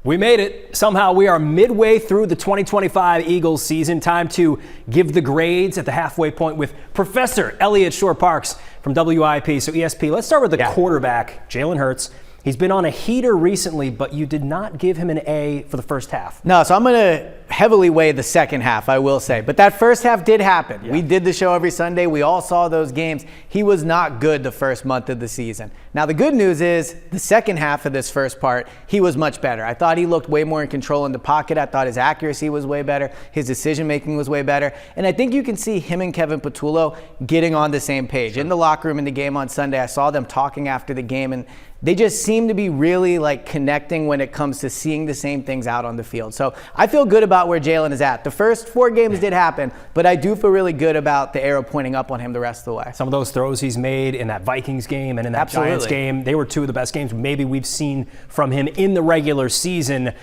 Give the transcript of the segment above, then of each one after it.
We made it. Somehow we are midway through the 2025 Eagles season. Time to give the grades at the halfway point with Professor Eliot Shorr-Parks from WIP. So ESP, let's start with the quarterback, Jalen Hurts. He's been on a heater recently, but you did not give him an A for the first half. No, so I'm going to heavily weigh the second half, I will say. But that first half did happen. Yeah. We did the show every Sunday. We all saw those games. He was not good the first month of the season. Now, the good news is the second half of this first part, he was much better. I thought he looked way more in control in the pocket. I thought his accuracy was way better. His decision-making was way better. And I think you can see him and Kevin Patullo getting on the same page. In the locker room in the game on Sunday, I saw them talking after the game, and they just seem to be really connecting when it comes to seeing the same things out on the field. So I feel good about where Jalen is at. The first 4 games did happen, but I do feel really good about the arrow pointing up on him the rest of the way. Some of those throws he's made in that Vikings game and in that Giants game, they were 2 of the best games maybe we've seen from him in the regular season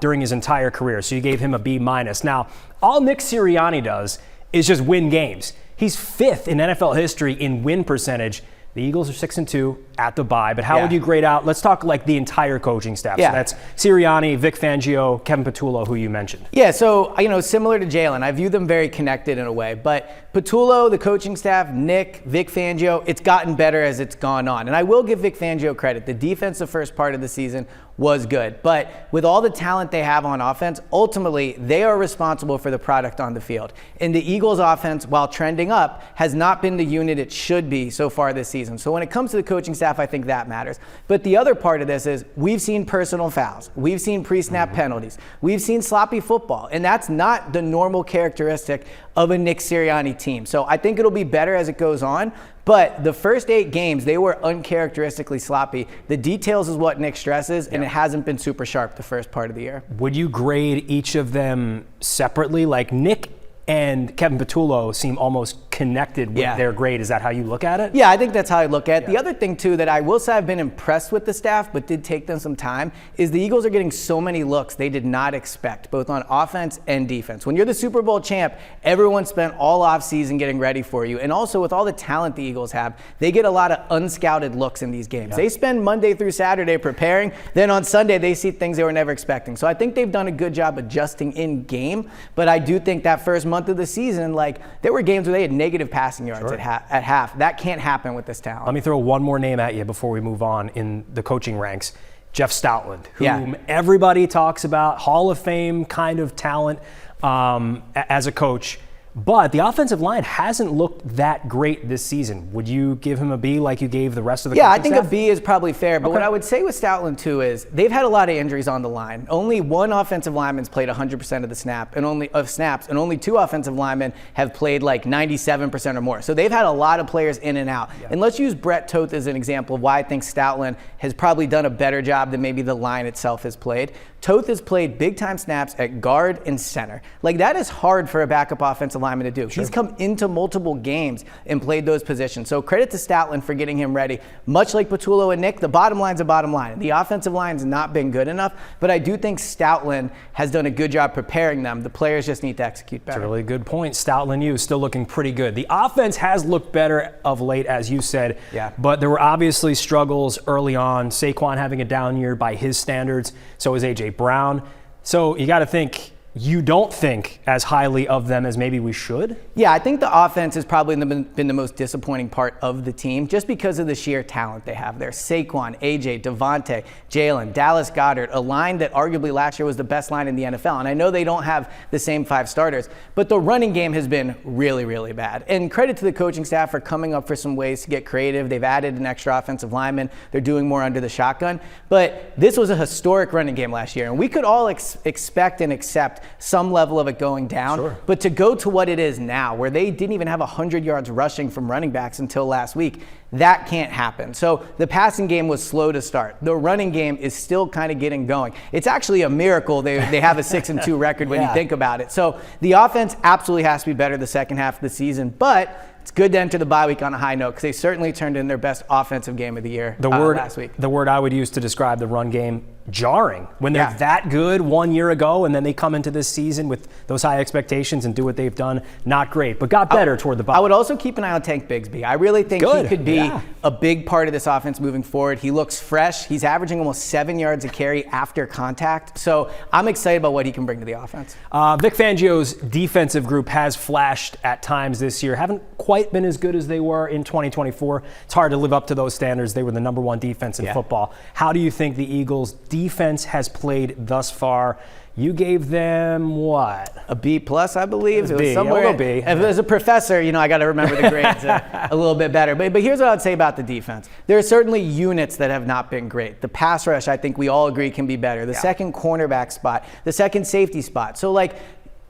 during his entire career. So you gave him a B-. Now, all Nick Sirianni does is just win games. He's 5th in NFL history in win percentage. The Eagles are 6-2 at the bye, but how would you grade out? Let's talk the entire coaching staff. So that's Sirianni, Vic Fangio, Kevin Patullo, who you mentioned. Yeah, so similar to Jalen, I view them very connected in a way. But Patullo, the coaching staff, Nick, Vic Fangio, it's gotten better as it's gone on. And I will give Vic Fangio credit. The defense the first part of the season was good. But with all the talent they have on offense, ultimately they are responsible for the product on the field. And the Eagles offense, while trending up, has not been the unit it should be so far this season. So when it comes to the coaching staff, I think that matters. But the other part of this is we've seen personal fouls. We've seen pre-snap penalties. We've seen sloppy football. And that's not the normal characteristic of a Nick Sirianni team. So I think it'll be better as it goes on. But the first 8 games, they were uncharacteristically sloppy. The details is what Nick stresses, and it hasn't been super sharp the first part of the year. Would you grade each of them separately? Like Nick and Kevin Patullo seem almost connected with their grade. Is that how you look at it? Yeah, I think that's how I look at it. The other thing, too, that I will say I've been impressed with the staff, but did take them some time, is the Eagles are getting so many looks they did not expect, both on offense and defense. When you're the Super Bowl champ, everyone spent all offseason getting ready for you. And also, with all the talent the Eagles have, they get a lot of unscouted looks in these games. They spend Monday through Saturday preparing. Then on Sunday, they see things they were never expecting. So I think they've done a good job adjusting in game, but I do think that first month of the season, there were games where they had negative passing yards at half. That can't happen with this talent. Let me throw one more name at you before we move on in the coaching ranks. Jeff Stoutland, whom everybody talks about, Hall of Fame kind of talent as a coach. But the offensive line hasn't looked that great this season. Would you give him a B like you gave the rest of the coaching staff? I think a B is probably fair. But what I would say with Stoutland, too, is they've had a lot of injuries on the line. Only 1 offensive lineman's played 100% of the snaps, and only 2 offensive linemen have played 97% or more. So they've had a lot of players in and out. And let's use Brett Toth as an example of why I think Stoutland has probably done a better job than maybe the line itself has played. Toth has played big-time snaps at guard and center. That is hard for a backup offensive lineman to do. He's come into multiple games and played those positions. So credit to Stoutland for getting him ready. Much like Patullo and Nick, the bottom line's a bottom line. The offensive line's not been good enough, but I do think Stoutland has done a good job preparing them. The players just need to execute better. That's a really good point. Stoutland, you still looking pretty good. The offense has looked better of late, as you said, but there were obviously struggles early on. Saquon having a down year by his standards. So is A.J. Brown. So you got to think, you don't think as highly of them as maybe we should? Yeah, I think the offense has probably been the most disappointing part of the team just because of the sheer talent they have there. Saquon, AJ, Devontae, Jalen, Dallas Goedert, a line that arguably last year was the best line in the NFL. And I know they don't have the same 5 starters, but the running game has been really, really bad. And credit to the coaching staff for coming up for some ways to get creative. They've added an extra offensive lineman. They're doing more under the shotgun. But this was a historic running game last year, and we could all expect and accept some level of it going down. But to go to what it is now, where they didn't even have 100 yards rushing from running backs until last week, that can't happen. So the passing game was slow to start. The running game is still kind of getting going. It's actually a miracle they have a 6-2 record when you think about it. So the offense absolutely has to be better the second half of the season, but it's good to enter the bye week on a high note because they certainly turned in their best offensive game of the year last week. The word I would use to describe the run game, jarring when they're that good 1 year ago, and then they come into this season with those high expectations and do what they've done. Not great, but got better toward the bottom. I would also keep an eye on Tank Bigsby. I really think he could be a big part of this offense moving forward. He looks fresh. He's averaging almost 7 yards a carry after contact. So I'm excited about what he can bring to the offense. Vic Fangio's defensive group has flashed at times this year. Haven't quite been as good as they were in 2024. It's hard to live up to those standards. They were the number one defense in football. How do you think the Eagles' defense has played thus far? You gave them what? A B plus, I believe. It was somewhere. We'll B. As a professor, I got to remember the grades a little bit better. But here's what I would say about the defense. There are certainly units that have not been great. The pass rush, I think we all agree, can be better. The second cornerback spot, the second safety spot. So,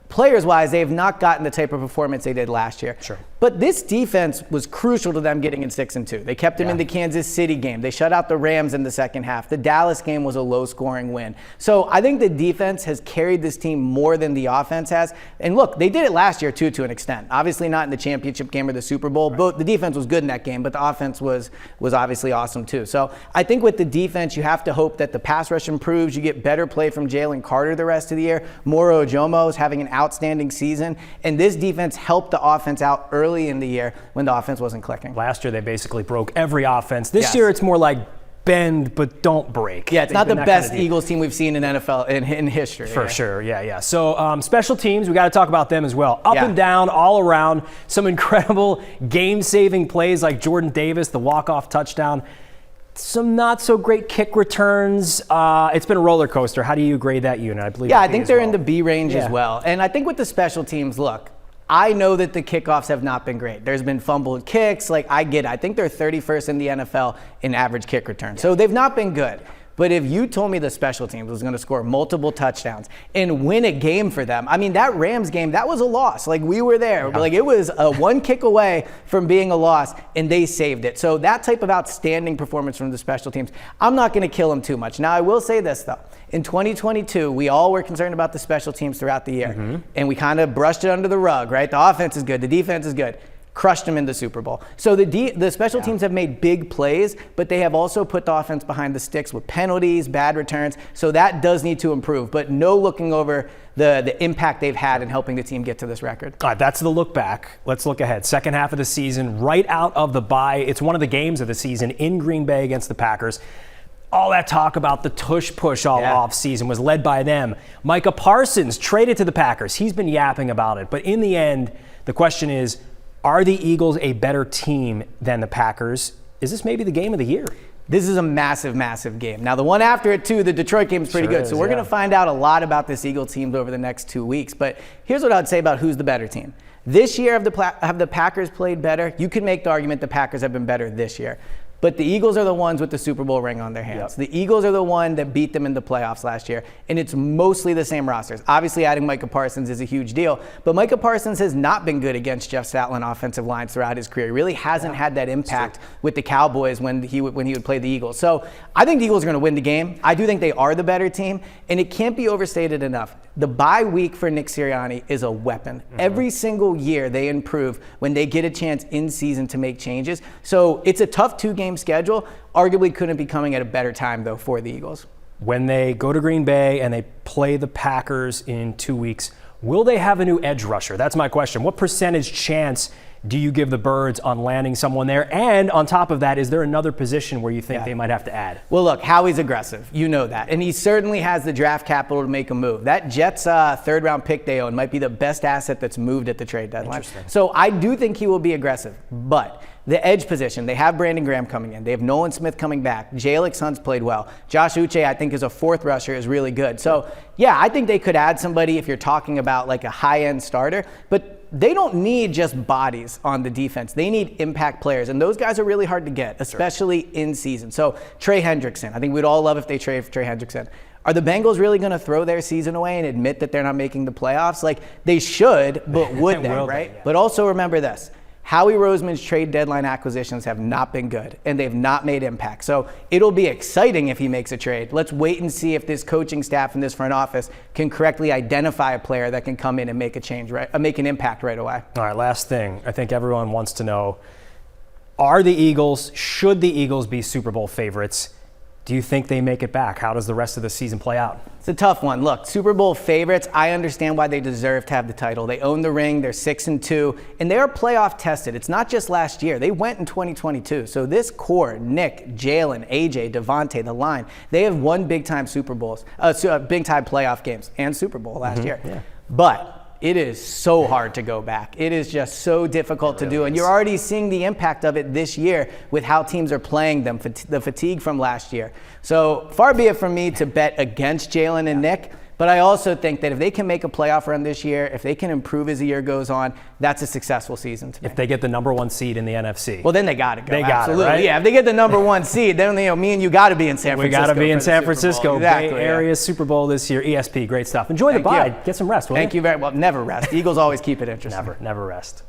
players-wise, they have not gotten the type of performance they did last year. Sure. But this defense was crucial to them getting in 6-2. They kept them in the Kansas City game. They shut out the Rams in the second half. The Dallas game was a low-scoring win. So I think the defense has carried this team more than the offense has. And look, they did it last year, too, to an extent. Obviously not in the championship game or the Super Bowl. But the defense was good in that game, but the offense was obviously awesome, too. So I think with the defense, you have to hope that the pass rush improves. You get better play from Jalen Carter the rest of the year. Moro Ojomo is having an outstanding season. And this defense helped the offense out early in the year when the offense wasn't clicking. Last year, they basically broke every offense. This year, it's more like bend, but don't break. Yeah, it's not the best Eagles team we've seen in NFL in history. For sure, yeah. So special teams, we got to talk about them as well. Up and down, all around. Some incredible game-saving plays like Jordan Davis, the walk-off touchdown. Some not so great kick returns. It's been a roller coaster. How do you grade that unit? I believe. Yeah, I think they're in the B range as well. And I think with the special teams, look, I know that the kickoffs have not been great. There's been fumbled kicks. I get it. I think they're 31st in the NFL in average kick return. So they've not been good. But if you told me the special teams was going to score multiple touchdowns and win a game for them, I mean, that Rams game, that was a loss. We were there. It was one kick away from being a loss, and they saved it. So that type of outstanding performance from the special teams, I'm not going to kill them too much. Now, I will say this, though. In 2022, we all were concerned about the special teams throughout the year, and we kind of brushed it under the rug, right? The offense is good. The defense is good. Crushed them in the Super Bowl. So the special teams have made big plays, but they have also put the offense behind the sticks with penalties, bad returns. So that does need to improve, but no looking over the impact they've had in helping the team get to this record. All right, that's the look back. Let's look ahead. Second half of the season, right out of the bye. It's one of the games of the season in Green Bay against the Packers. All that talk about the tush-push all off season was led by them. Micah Parsons traded to the Packers. He's been yapping about it. But in the end, the question is, are the Eagles a better team than the Packers? Is this maybe the game of the year? This is a massive, massive game. Now, the one after it, too, the Detroit game is pretty good. So we're going to find out a lot about this Eagles team over the next 2 weeks. But here's what I'd say about who's the better team. This year, have the Packers played better? You can make the argument the Packers have been better this year. But the Eagles are the ones with the Super Bowl ring on their hands. The Eagles are the one that beat them in the playoffs last year, and it's mostly the same rosters. Obviously, adding Micah Parsons is a huge deal, but Micah Parsons has not been good against Jeff Sattler offensive lines throughout his career. He really hasn't had that impact with the Cowboys when he would play the Eagles. So I think the Eagles are going to win the game. I do think they are the better team, and it can't be overstated enough. The bye week for Nick Sirianni is a weapon. Every single year they improve when they get a chance in season to make changes. So it's a tough 2-game schedule. Arguably couldn't be coming at a better time, though, for the Eagles. When they go to Green Bay and they play the Packers in 2 weeks, will they have a new edge rusher? That's my question. What percentage chance do you give the Birds on landing someone there? And on top of that, is there another position where you think they might have to add? Well, look, Howie's aggressive. You know that. And he certainly has the draft capital to make a move. That Jets third-round pick they own might be the best asset that's moved at the trade deadline. So I do think he will be aggressive. But the edge position, they have Brandon Graham coming in. They have Nolan Smith coming back. Jalen Hunt's played well. Josh Uche, I think, is a fourth rusher, is really good. So, yeah, I think they could add somebody if you're talking about like a high-end starter. But they don't need just bodies on the defense. They need impact players, and those guys are really hard to get, especially in season. So Trey Hendrickson, I think we'd all love if they trade for Trey Hendrickson. Are the Bengals really going to throw their season away and admit that they're not making the playoffs? Like, they should, but would they, right? But also remember this. Howie Roseman's trade deadline acquisitions have not been good, and they've not made impact. So it'll be exciting if he makes a trade. Let's wait and see if this coaching staff and this front office can correctly identify a player that can come in and make a change, make an impact right away. All right, last thing. I think everyone wants to know, should the Eagles be Super Bowl favorites? Do you think they make it back? How does the rest of the season play out? It's a tough one. Look, Super Bowl favorites, I understand why they deserve to have the title. They own the ring, they're 6-2, and they are playoff tested. It's not just last year. They went in 2022. So this core, Nick, Jalen, AJ, Devontae, the line, they have won big-time Super Bowls, big-time playoff games and Super Bowl last year. Yeah. But it is so hard to go back. It is just so difficult to do. And you're already seeing the impact of it this year with how teams are playing them, the fatigue from last year. So far be it from me to bet against Jalen and Nick, but I also think that if they can make a playoff run this year, if they can improve as the year goes on, that's a successful season to me. If they get the #1 seed in the NFC. Well, then they got to go. They got Absolutely. it, right? Yeah, if they get the #1 seed, then me and you got to be in San Francisco. We got to be in San Francisco. Exactly, Bay Area Super Bowl this year. ESP, great stuff. Enjoy the bye. Get some rest, will you? Thank you very well. Never rest. Eagles always keep it interesting. Never rest.